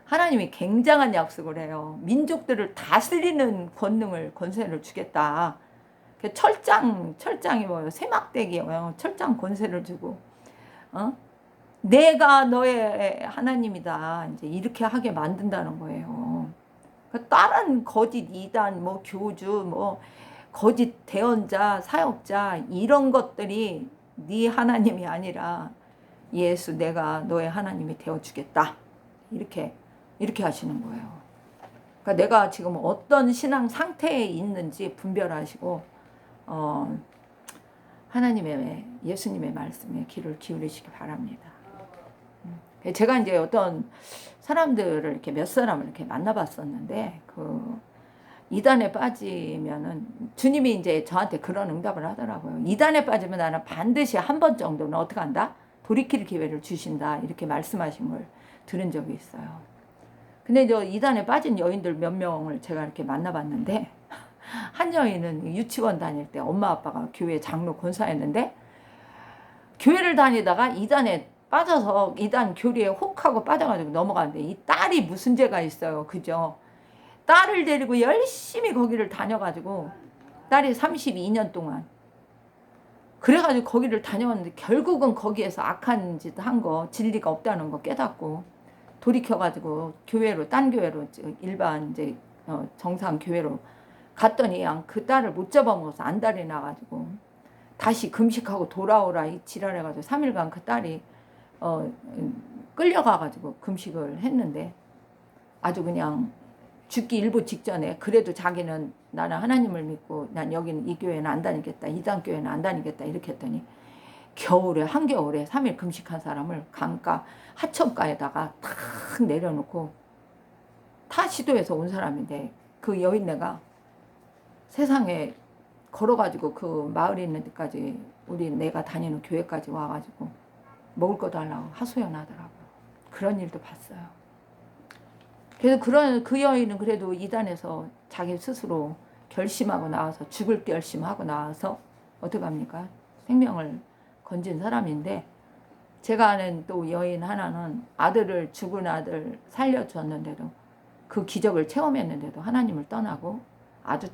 하나님이 굉장한 약속을 해요. 민족들을 다스리는 권세를 주겠다. 철장이 뭐예요? 세막대기예요. 철장 권세를 주고, 내가 너의 하나님이다. 이제 이렇게 하게 만든다는 거예요. 다른 거짓 이단, 뭐 교주, 뭐 거짓 대언자, 사역자 이런 것들이 네 하나님이 아니라 예수 내가 너의 하나님이 되어주겠다. 이렇게 하시는 거예요. 그러니까 내가 지금 어떤 신앙 상태에 있는지 분별하시고 하나님의 예수님의 말씀에 귀를 기울이시기 바랍니다. 제가 이제 어떤 사람들을 이렇게 몇 사람을 이렇게 만나봤었는데 이단에 빠지면은 주님이 이제 저한테 그런 응답을 하더라고요. 이단에 빠지면 나는 반드시 한 번 정도는 어떻게 한다? 돌이킬 기회를 주신다. 이렇게 말씀하신 걸 들은 적이 있어요. 근데 저 이단에 빠진 여인들 몇 명을 제가 이렇게 만나봤는데 한 여인은 유치원 다닐 때 엄마 아빠가 교회 장로 권사였는데 교회를 다니다가 이단에 빠져서 이단 교리에 혹하고 빠져가지고 넘어가는데 이 딸이 무슨 죄가 있어요. 그죠? 딸을 데리고 열심히 거기를 다녀가지고 딸이 32년 동안 그래가지고 거기를 다녀왔는데 결국은 거기에서 악한 짓 한 거 진리가 없다는 거 깨닫고 돌이켜가지고 교회로 딴 교회로 일반 이제 정상 교회로 갔더니 그 딸을 못 잡아먹어서 안달이 나가지고 다시 금식하고 돌아오라 이 지랄해가지고 3일간 그 딸이 끌려가가지고 금식을 했는데 아주 그냥 죽기 일보 직전에 그래도 자기는 나는 하나님을 믿고 난 여기는 이 교회는 안 다니겠다 이단 교회는 안 다니겠다 이렇게 했더니 겨울에 한겨울에 3일 금식한 사람을 강가 하천가에다가 탁 내려놓고 타 시도에서 온 사람인데 그 여인네가 세상에 걸어가지고 그 마을에 있는 데까지 우리 내가 다니는 교회까지 와가지고 먹을 거 달라고 하소연하더라고요. 그런 일도 봤어요. 그래서 그 여인은 그래도 이단에서 자기 스스로 결심하고 나와서 죽을 결심하고 나와서 어떡합니까? 생명을 건진 사람인데 제가 아는 또 여인 하나는 아들을 죽은 아들 살려줬는데도 그 기적을 체험했는데도 하나님을 떠나고 아주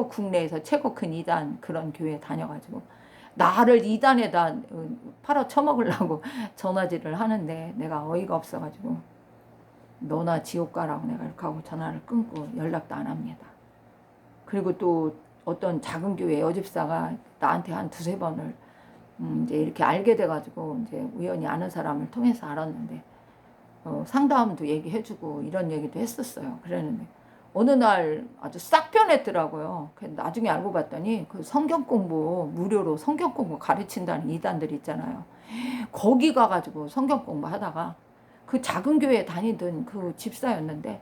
국내에서 최고 큰 이단 그런 교회에 다녀가지고 나를 이단에다 팔아 쳐먹으려고 전화질을 하는데 내가 어이가 없어가지고 너나 지옥 가라고 내가 이렇게 하고 전화를 끊고 연락도 안 합니다. 그리고 또 어떤 작은 교회 여집사가 나한테 한 두세 번을 이제 이렇게 알게 돼가지고 이제 우연히 아는 사람을 통해서 알았는데 상담도 얘기해주고 이런 얘기도 했었어요. 그랬는데 어느 날 아주 싹 변했더라고요. 나중에 알고 봤더니 그 성경 공부 무료로 성경 공부 가르친다는 이단들 있잖아요. 거기 가가지고 성경 공부 하다가 그 작은 교회 다니던 그 집사였는데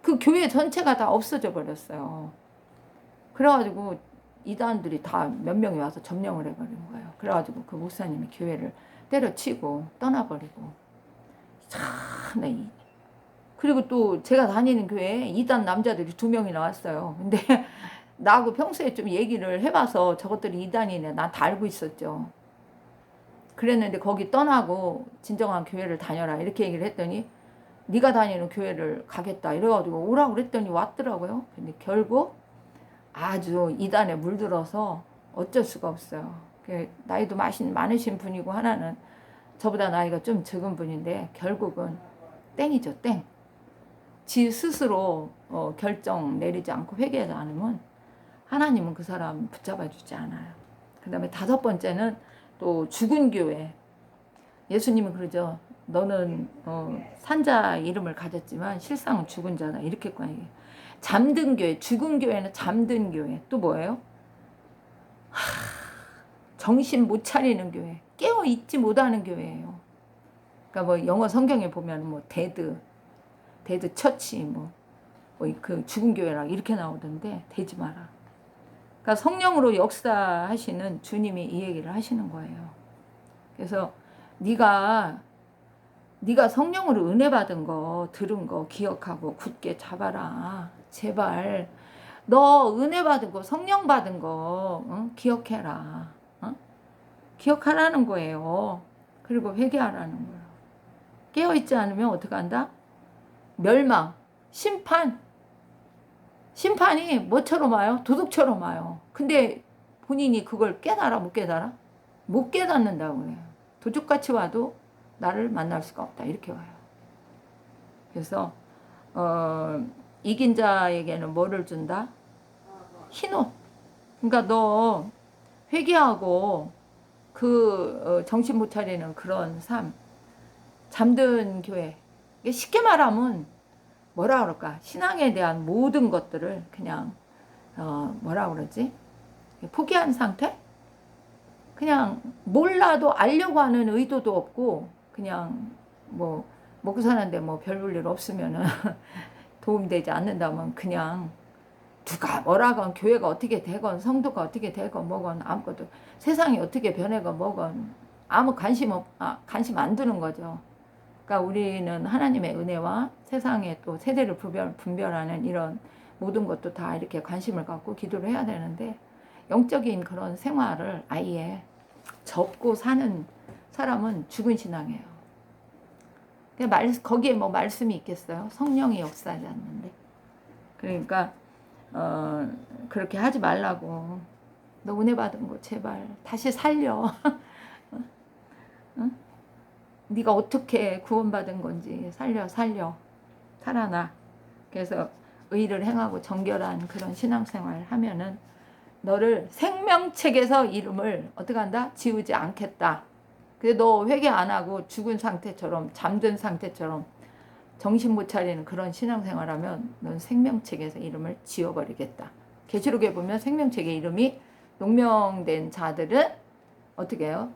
그 교회 전체가 다 없어져 버렸어요. 그래가지고 이단들이 다 몇 명이 와서 점령을 해버린 거예요. 그래가지고 그 목사님이 교회를 때려치고 떠나버리고 참, 그리고 또 제가 다니는 교회에 이단 남자들이 2명이나 왔어요. 근데 나하고 평소에 좀 얘기를 해봐서 저것들이 이단이네. 난 다 알고 있었죠. 그랬는데 거기 떠나고 진정한 교회를 다녀라 이렇게 얘기를 했더니 네가 다니는 교회를 가겠다 이래가지고 오라고 그랬더니 왔더라고요. 근데 결국 아주 이단에 물들어서 어쩔 수가 없어요. 나이도 많으신 분이고 하나는 저보다 나이가 좀 적은 분인데 결국은 땡이죠. 땡. 지 스스로 결정 내리지 않고 회개하지 않으면 하나님은 그 사람 붙잡아 주지 않아요. 그 다음에 5번째는 또 죽은 교회. 예수님은 그러죠. 너는 산자 이름을 가졌지만 실상은 죽은 자다. 이렇게 얘기해요. 잠든 교회. 죽은 교회는 잠든 교회. 또 뭐예요? 정신 못 차리는 교회. 깨어 있지 못하는 교회예요. 그러니까 뭐 영어 성경에 보면 뭐 데드 처치 그 죽은 교회라 이렇게 나오던데 되지 마라. 그러니까 성령으로 역사하시는 주님이 이 얘기를 하시는 거예요. 그래서 네가 성령으로 은혜 받은 거 들은 거 기억하고 굳게 잡아라. 제발 너 은혜 받은 거 성령 받은 거 기억해라. 기억하라는 거예요. 그리고 회개하라는 거예요. 깨어있지 않으면 어떻게 한다? 멸망, 심판이 뭐처럼 와요? 도둑처럼 와요. 근데 본인이 그걸 깨달아 못 깨달아? 못 깨닫는다고 그래요. 도둑같이 와도 나를 만날 수가 없다 이렇게 와요. 그래서 이긴 자에게는 뭐를 준다? 흰옷. 그러니까 너 회개하고 정신 못 차리는 그런 삶, 잠든 교회. 쉽게 말하면 뭐라 그럴까? 신앙에 대한 모든 것들을 그냥 뭐라 그러지? 포기한 상태? 그냥 몰라도 알려고 하는 의도도 없고 그냥 뭐 먹고 사는데 뭐 별 볼 일 없으면은 도움되지 않는다면 그냥 누가 뭐라건 교회가 어떻게 되건 성도가 어떻게 되건 뭐건 아무것도 세상이 어떻게 변해건 뭐건 아무 관심 안 두는 거죠. 그러니까 우리는 하나님의 은혜와 세상의 또 세대를 분별하는 이런 모든 것도 다 이렇게 관심을 갖고 기도를 해야 되는데 영적인 그런 생활을 아예 접고 사는 사람은 죽은 신앙이에요. 거기에 뭐 말씀이 있겠어요? 성령이 역사하지 않는데. 그러니까 그렇게 하지 말라고. 너 은혜 받은 거 제발 다시 살려. 응? 네가 어떻게 구원받은 건지 살려 살아나. 그래서 의를 행하고 정결한 그런 신앙생활 하면은 너를 생명책에서 이름을 어떻게 한다? 지우지 않겠다. 근데 너 회개 안 하고 죽은 상태처럼 잠든 상태처럼 정신 못 차리는 그런 신앙생활하면 넌 생명책에서 이름을 지워버리겠다. 계시록에 보면 생명책의 이름이 농명된 자들은 어떻게 해요?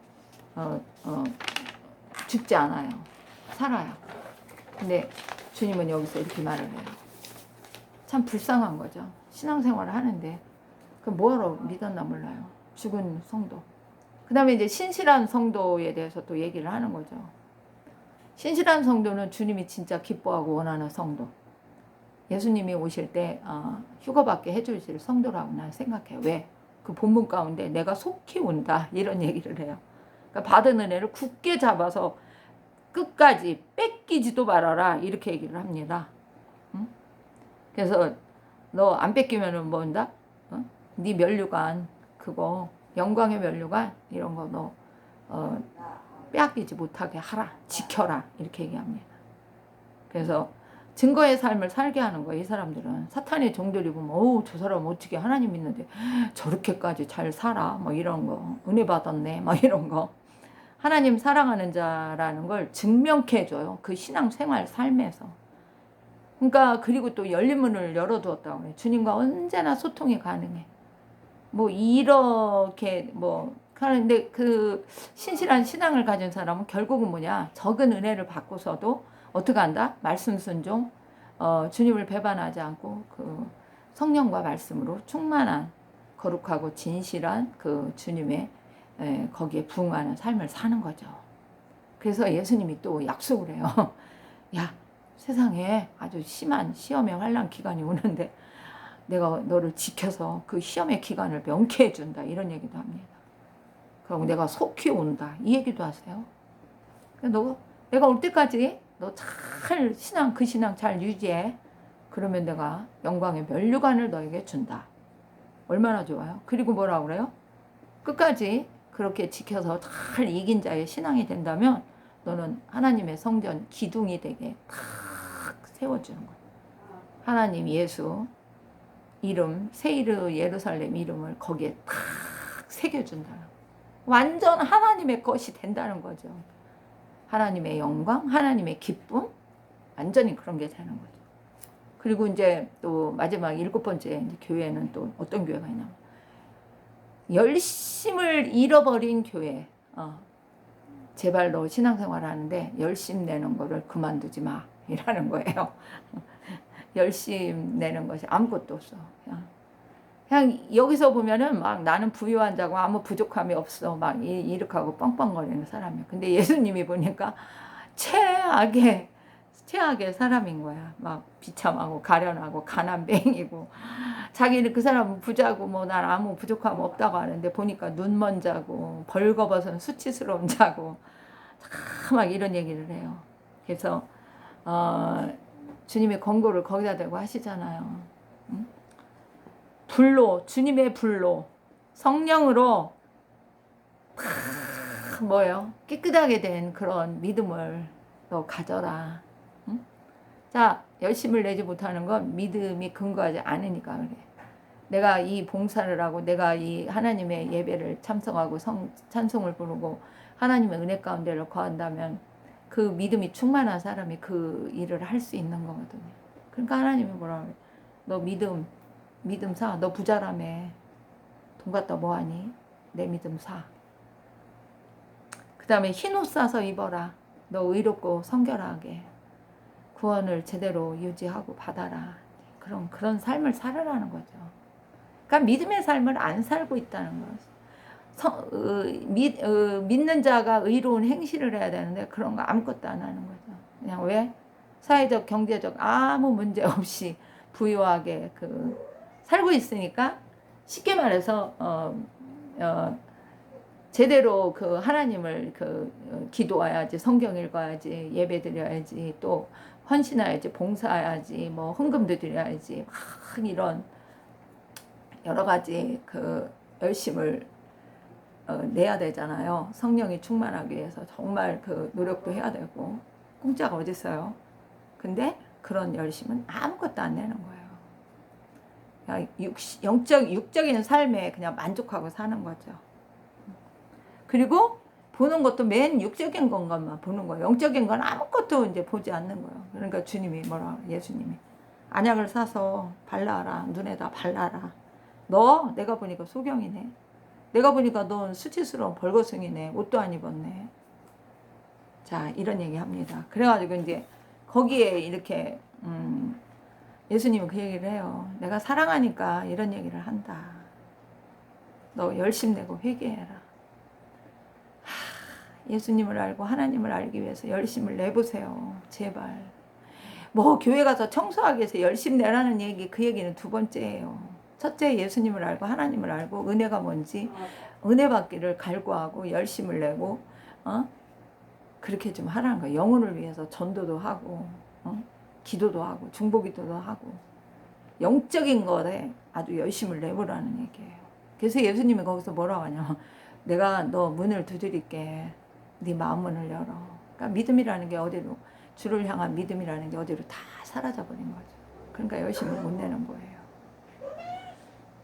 죽지 않아요. 살아요. 근데 주님은 여기서 이렇게 말을 해요. 참 불쌍한 거죠. 신앙생활을 하는데 그 뭐하러 믿었나 몰라요. 죽은 성도. 그 다음에 이제 신실한 성도에 대해서 또 얘기를 하는 거죠. 신실한 성도는 주님이 진짜 기뻐하고 원하는 성도. 예수님이 오실 때 휴거받게 해주실 성도라고 난 생각해요. 왜? 그 본문 가운데 내가 속히 온다 이런 얘기를 해요. 그러니까 받은 은혜를 굳게 잡아서 끝까지 뺏기지도 말아라 이렇게 얘기를 합니다. 응? 그래서 너 안 뺏기면은 뭐한다? 네 면류관 그거 영광의 면류관 이런 거 너 빼앗기지 못하게 하라 지켜라 이렇게 얘기합니다. 그래서 증거의 삶을 살게 하는 거예요. 이 사람들은 사탄의 종들이 보면 어우 저 사람 어떻게 하나님 믿는데 저렇게까지 잘 살아 뭐 이런 거 은혜 받았네 뭐 이런 거 하나님 사랑하는 자라는 걸 증명케 해줘요. 그 신앙생활 삶에서. 그러니까 그리고 또 열린 문을 열어두었다고 그래. 주님과 언제나 소통이 가능해. 뭐 이렇게 뭐 하는데 그 신실한 신앙을 가진 사람은 결국은 뭐냐 적은 은혜를 받고서도 어떻게 한다? 말씀 순종, 주님을 배반하지 않고 그 성령과 말씀으로 충만한 거룩하고 진실한 그 주님의 거기에 부응하는 삶을 사는 거죠. 그래서 예수님이 또 약속을 해요. 야, 세상에 아주 심한 시험의 환난 기간이 오는데 내가 너를 지켜서 그 시험의 기간을 명쾌해 준다. 이런 얘기도 합니다. 그리고 내가 속히 온다. 이 얘기도 하세요. 내가 올 때까지 너 잘 그 신앙 잘 유지해. 그러면 내가 영광의 면류관을 너에게 준다. 얼마나 좋아요. 그리고 뭐라고 그래요? 끝까지 그렇게 지켜서 잘 이긴 자의 신앙이 된다면 너는 하나님의 성전 기둥이 되게 탁 세워주는 거예요. 하나님 예수 이름 세이르 예루살렘 이름을 거기에 탁 새겨준다. 완전 하나님의 것이 된다는 거죠. 하나님의 영광, 하나님의 기쁨, 완전히 그런 게 되는 거죠. 그리고 이제 또 마지막 7번째 이제 교회는 또 어떤 교회가 있냐면 열심을 잃어버린 교회. 제발 너 신앙생활 하는데 열심 내는 거를 그만두지 마. 이라는 거예요. 열심 내는 것이 아무것도 없어. 그냥 여기서 보면은 막 나는 부유한 자고 아무 부족함이 없어. 막 이렇게 하고 뻥뻥거리는 사람이에요. 근데 예수님이 보니까 최악의 사람인 거야. 막 비참하고 가련하고 가난뱅이고 자기는 그 사람은 부자고 뭐 난 아무 부족함 없다고 하는데 보니까 눈먼 자고 벌거벗은 수치스러운 자고 막 이런 얘기를 해요. 그래서 주님의 권고를 거기다 대고 하시잖아요. 응? 불로 주님의 불로 성령으로 뭐예요? 깨끗하게 된 그런 믿음을 너 가져라. 응? 자, 열심을 내지 못하는 건 믿음이 근거하지 않으니까 그래. 내가 이 봉사를 하고 내가 이 하나님의 예배를 참석하고 찬송을 부르고 하나님의 은혜 가운데를 거한다면 그 믿음이 충만한 사람이 그 일을 할 수 있는 거거든요. 그러니까 하나님이 뭐라 그래? 너 믿음 사. 너 부자라며. 돈 갖다 뭐하니? 내 믿음 사. 그 다음에 흰옷 사서 입어라. 너 의롭고 성결하게 구원을 제대로 유지하고 받아라. 그런 삶을 살으라는 거죠. 그러니까 믿음의 삶을 안 살고 있다는 거죠. 믿는 자가 의로운 행실을 해야 되는데 그런 거 아무것도 안 하는 거죠. 그냥 왜? 사회적, 경제적 아무 문제 없이 부유하게 살고 있으니까 쉽게 말해서 제대로 그 하나님을 기도해야지, 성경 읽어야지, 예배 드려야지, 또 헌신해야지, 봉사해야지, 뭐 헌금도 드려야지, 막 이런 여러 가지 열심을 내야 되잖아요. 성령이 충만하기 위해서 정말 노력도 해야 되고 공짜가 어디 있어요. 근데 그런 열심은 아무것도 안 내는 거예요. 육적인 삶에 그냥 만족하고 사는 거죠. 그리고 보는 것도 맨 육적인 것만 보는 거예요. 영적인 건 아무것도 이제 보지 않는 거예요. 그러니까 주님이 예수님이 안약을 사서 발라라. 눈에다 발라라. 너 내가 보니까 소경이네. 내가 보니까 넌 수치스러운 벌거숭이네. 옷도 안 입었네. 자, 이런 얘기 합니다. 그래가지고 이제 거기에 이렇게 예수님은 그 얘기를 해요. 내가 사랑하니까 이런 얘기를 한다. 너 열심 내고 회개해라. 예수님을 알고 하나님을 알기 위해서 열심을 내보세요. 제발. 뭐 교회 가서 청소하기 위해서 열심 내라는 얘기, 그 얘기는 두 번째예요. 첫째, 예수님을 알고 하나님을 알고 은혜가 뭔지 은혜 받기를 갈구하고 열심을 내고 그렇게 좀 하라는 거예요. 영혼을 위해서 전도도 하고 기도도 하고 중보기도도 하고 영적인 것에 아주 열심을 내보라는 얘기예요. 그래서 예수님이 거기서 뭐라고 하냐, 내가 너 문을 두드릴게. 네 마음 문을 열어. 그러니까 믿음이라는 게 어디로 주를 향한 믿음이라는 게 어디로 다 사라져 버린 거죠. 그러니까 열심히 못 내는 거예요.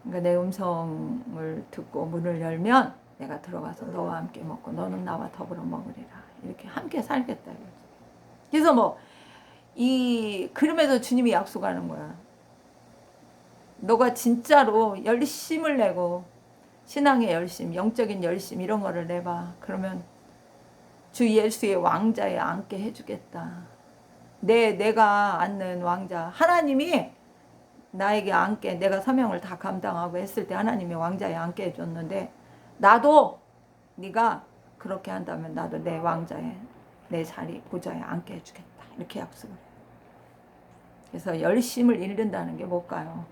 그러니까 내 음성을 듣고 문을 열면 내가 들어가서 너와 함께 먹고 너는 나와 더불어 먹으리라. 이렇게 함께 살겠다 이거죠. 그래서 뭐 그럼에도 주님이 약속하는 거야. 너가 진짜로 열심을 내고 신앙의 열심, 영적인 열심 이런 거를 내봐. 그러면 주 예수의 왕자에 앉게 해주겠다. 내가 앉는 왕자. 하나님이 나에게 앉게, 내가 사명을 다 감당하고 했을 때 하나님이 왕자에 앉게 해줬는데 나도 네가 그렇게 한다면 나도 내 왕자에, 내 자리 보좌에 앉게 해주겠다. 이렇게 약속을 해요. 그래서 열심을 잃는다는 게 뭘까요?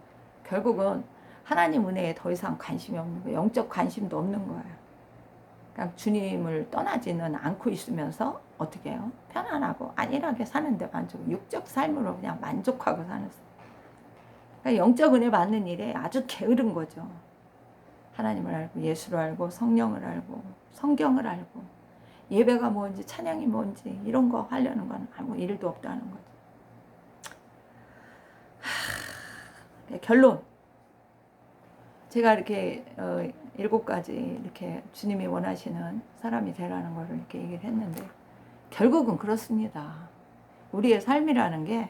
결국은 하나님 은혜에 더 이상 관심이 없는 거예요. 영적 관심도 없는 거예요. 그러니까 주님을 떠나지는 않고 있으면서 어떻게 해요? 편안하고 안일하게 사는데 만족, 육적 삶으로 그냥 만족하고 사는. 그러니까 영적 은혜 받는 일에 아주 게으른 거죠. 하나님을 알고 예수를 알고 성령을 알고 성경을 알고 예배가 뭔지 찬양이 뭔지 이런 거 하려는 건 아무 일도 없다는 거죠. 결론. 제가 이렇게 7가지 이렇게 주님이 원하시는 사람이 되라는 거를 이렇게 얘기를 했는데 결국은 그렇습니다. 우리의 삶이라는 게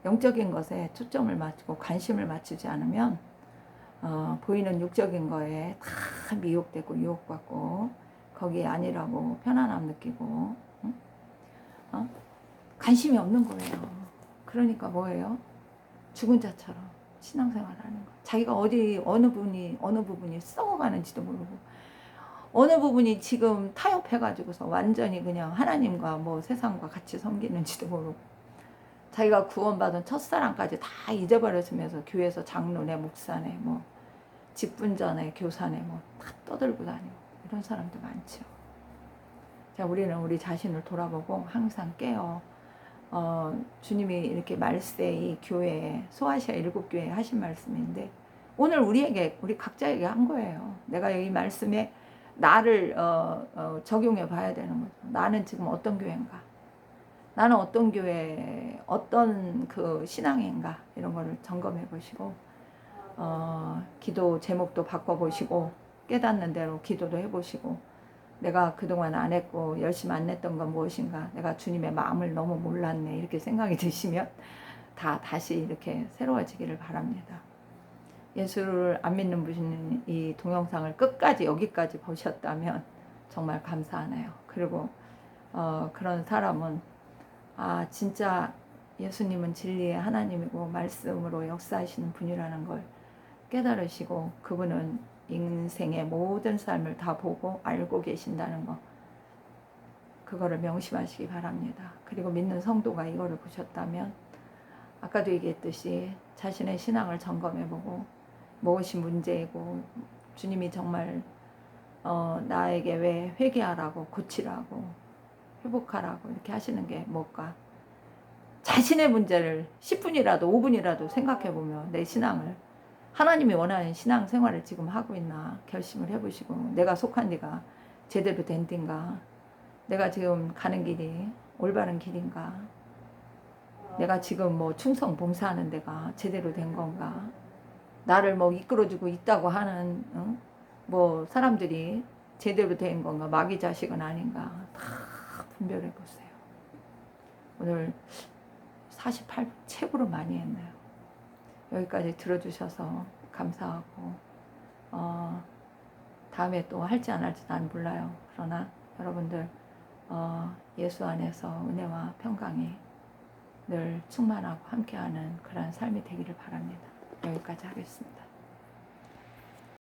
영적인 것에 초점을 맞추고 관심을 맞추지 않으면 보이는 육적인 거에 다 미혹되고 유혹받고 거기에 아니라고 편안함 느끼고 관심이 없는 거예요. 그러니까 뭐예요? 죽은 자처럼 신앙생활을 하는 거예요. 자기가 어느 부분이 썩어가는지도 모르고 어느 부분이 지금 타협해가지고서 완전히 그냥 하나님과 뭐 세상과 같이 섬기는지도 모르고 자기가 구원받은 첫사랑까지 다 잊어버렸으면서 교회에서 장로네 목사네 뭐 직분자네 교사네 뭐 다 떠들고 다니고 이런 사람도 많죠. 자, 우리는 우리 자신을 돌아보고 항상 깨어 주님이 이렇게 말세 이 교회에 소아시아 7교회에 하신 말씀인데 오늘 우리 각자에게 한 거예요. 내가 이 말씀에 나를 적용해 봐야 되는 거죠. 나는 지금 어떤 교회인가? 나는 어떤 교회, 어떤 그 신앙인가? 이런 거를 점검해 보시고 기도 제목도 바꿔보시고 깨닫는 대로 기도도 해보시고 내가 그동안 안 했고 열심히 안 냈던 건 무엇인가? 내가 주님의 마음을 너무 몰랐네. 이렇게 생각이 드시면 다시 이렇게 새로워지기를 바랍니다. 예수를 안 믿는 분이 이 동영상을 끝까지 여기까지 보셨다면 정말 감사하네요. 그리고 그런 사람은 진짜 예수님은 진리의 하나님이고 말씀으로 역사하시는 분이라는 걸 깨달으시고 그분은 인생의 모든 삶을 다 보고 알고 계신다는 거 그거를 명심하시기 바랍니다. 그리고 믿는 성도가 이거를 보셨다면 아까도 얘기했듯이 자신의 신앙을 점검해보고 무엇이 문제이고 주님이 정말 나에게 왜 회개하라고 고치라고 회복하라고 이렇게 하시는 게 뭘까? 자신의 문제를 10분이라도 5분이라도 생각해보면 내 신앙을 하나님이 원하는 신앙 생활을 지금 하고 있나 결심을 해보시고 내가 속한 데가 제대로 된 데인가 내가 지금 가는 길이 올바른 길인가 내가 지금 뭐 충성 봉사하는 데가 제대로 된 건가 나를 뭐 이끌어주고 있다고 하는 뭐 사람들이 제대로 된 건가 마귀 자식은 아닌가 다 분별해 보세요. 오늘 48분 최고로 많이 했네요. 여기까지 들어주셔서 감사하고 다음에 또 할지 안 할지 난 몰라요. 그러나 여러분들 예수 안에서 은혜와 평강이 늘 충만하고 함께하는 그런 삶이 되기를 바랍니다. 여기까지 하겠습니다.